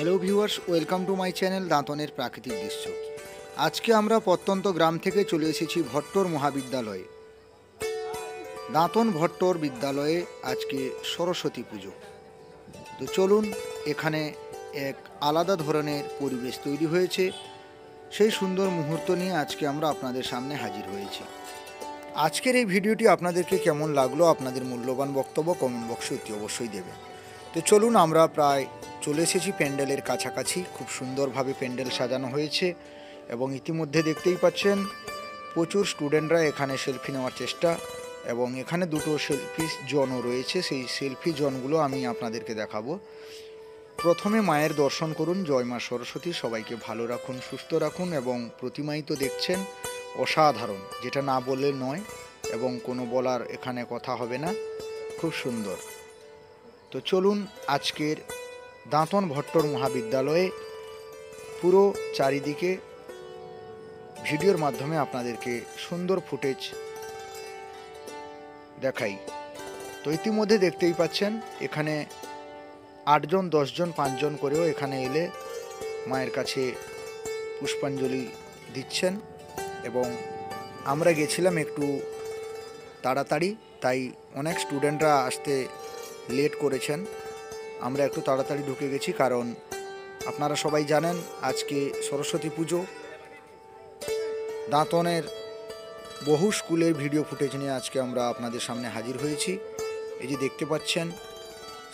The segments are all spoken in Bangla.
Hello viewers, welcome to my channel দাঁতনের প্রাকৃতিক দৃশ্য। আজকে আমরা প্রত্যন্ত গ্রাম থেকে চলে এসেছি ভট্টর মহাবিদ্যালয়ে। দাঁতন ভট্টর বিদ্যালয়ে আজকে সরস্বতী পুজো। তো চলুন, এখানে এক আলাদা ধরনের পরিবেশ তৈরি হয়েছে। সেই সুন্দর মুহূর্ত নিয়ে আজকে আমরা আপনাদের সামনে হাজির হয়েছি। আজকের এই ভিডিওটি আপনাদেরকে কেমন লাগলো, আপনাদের মূল্যবান বক্তব্য কমেন্ট বক্সে অতি অবশ্যই দেবেন। তো চলুন, আমরা প্রায় চলে এসেছি প্যান্ডেলের কাছাকাছি। খুব সুন্দরভাবে প্যান্ডেল সাজানো হয়েছে এবং ইতিমধ্যে দেখতেই পাচ্ছেন প্রচুর স্টুডেন্টরা এখানে সেলফি নেওয়ার চেষ্টা, এবং এখানে দুটো সেলফি জোনও রয়েছে। সেই সেলফি জোনগুলো আমি আপনাদেরকে দেখাবো। প্রথমে মায়ের দর্শন করুন। জয় মা সরস্বতী, সবাইকে ভালো রাখুন, সুস্থ রাখুন। এবং প্রতিমাই তো দেখছেন অসাধারণ, যেটা না বললে নয়, এবং কোনো বলার এখানে কথা হবে না। খুব সুন্দর। তো চলুন, আজকের দাঁতন ভট্টর মহাবিদ্যালয়ে পুরো চারিদিকে ভিডিওর মাধ্যমে আপনাদেরকে সুন্দর ফুটেজ দেখাই। তো ইতিমধ্যে দেখতেই পাচ্ছেন এখানে 8জন 10জন 5জন করেও এখানে এলে মায়ের কাছে পুষ্পাঞ্জলি দিচ্ছেন। এবং আমরা গেছিলাম একটু তাড়াতাড়ি, তাই অনেক স্টুডেন্টরা আসতে লেট করেছেন। আমরা একটু তাড়াতাড়ি ঢুকে গেছি, কারণ আপনারা সবাই জানেন আজকে সরস্বতী পুজো। দাঁতনের বহু স্কুলের ভিডিও ফুটেজ নিয়ে আজকে আমরা আপনাদের সামনে হাজির হয়েছি। এই যে দেখতে পাচ্ছেন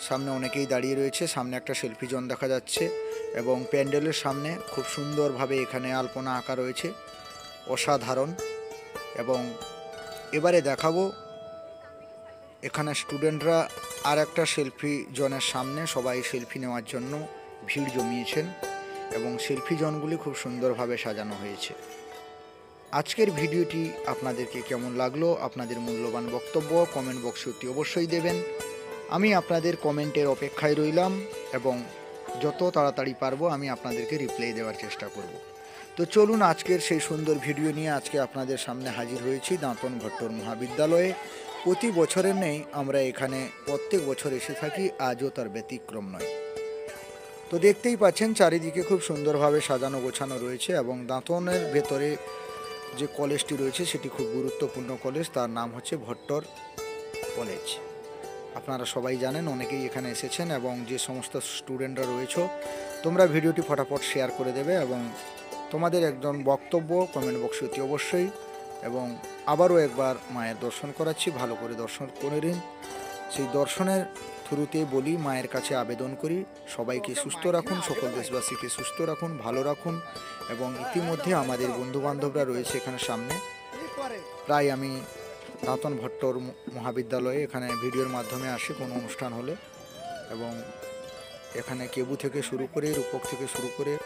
সামনে অনেকেই দাঁড়িয়ে রয়েছে, সামনে একটা সেলফি জোন দেখা যাচ্ছে, এবং প্যান্ডেলের সামনে খুব সুন্দরভাবে এখানে আলপনা আঁকা রয়েছে, অসাধারণ। এবং এবারে দেখাবো এখানে স্টুডেন্টরা আর একটা সেলফি জোনের সামনে সবাই সেলফি নেওয়ার জন্য ভিড় জমিয়েছেন, এবং সেলফি জোনগুলি খুব সুন্দরভাবে সাজানো হয়েছে। আজকের ভিডিওটি আপনাদেরকে কেমন লাগলো, আপনাদের মূল্যবান বক্তব্য কমেন্ট বক্সে অতি অবশ্যই দেবেন। আমি আপনাদের কমেন্টের অপেক্ষায় রইলাম, এবং যত তাড়াতাড়ি পারবো আমি আপনাদেরকে রিপ্লাই দেওয়ার চেষ্টা করব। তো চলুন, আজকের সেই সুন্দর ভিডিও নিয়ে আজকে আপনাদের সামনে হাজির হয়েছি দাঁতন ভট্টর মহাবিদ্যালয়ে। প্রতি বছরের নেই, আমরা এখানে প্রত্যেক বছর এসে থাকি, আজও তার ব্যতিক্রম নয়। তো দেখতেই পাচ্ছেন চারিদিকে খুব সুন্দরভাবে সাজানো গোছানো রয়েছে, এবং দাঁতনের ভেতরে যে কলেজটি রয়েছে সেটি খুব গুরুত্বপূর্ণ কলেজ, তার নাম হচ্ছে ভট্টর কলেজ। আপনারা সবাই জানেন, অনেকেই এখানে এসেছেন, এবং যে সমস্ত স্টুডেন্টরা রয়েছে তোমরা ভিডিওটি ফটাফট শেয়ার করে দেবে, এবং তোমাদের একজন বক্তব্য কমেন্ট বক্সে অতি অবশ্যই। এবং আবারও একবার মায়ের দর্শন করাচ্ছি, ভালো করে দর্শন করে নিন। সেই দর্শনের থ্রুতে বলি, মায়ের কাছে আবেদন করি সবাইকে সুস্থ রাখুন, সকল দেশবাসীকে সুস্থ রাখুন, ভালো রাখুন। এবং ইতিমধ্যে আমাদের বন্ধুবান্ধবরা রয়েছে এখানে সামনে। প্রায় আমি দাঁতন ভট্টর মহাবিদ্যালয়ে এখানে ভিডিওর মাধ্যমে আসি কোনো অনুষ্ঠান হলে, এবং এখানে কেবু থেকে শুরু করে রূপক থেকে শুরু করে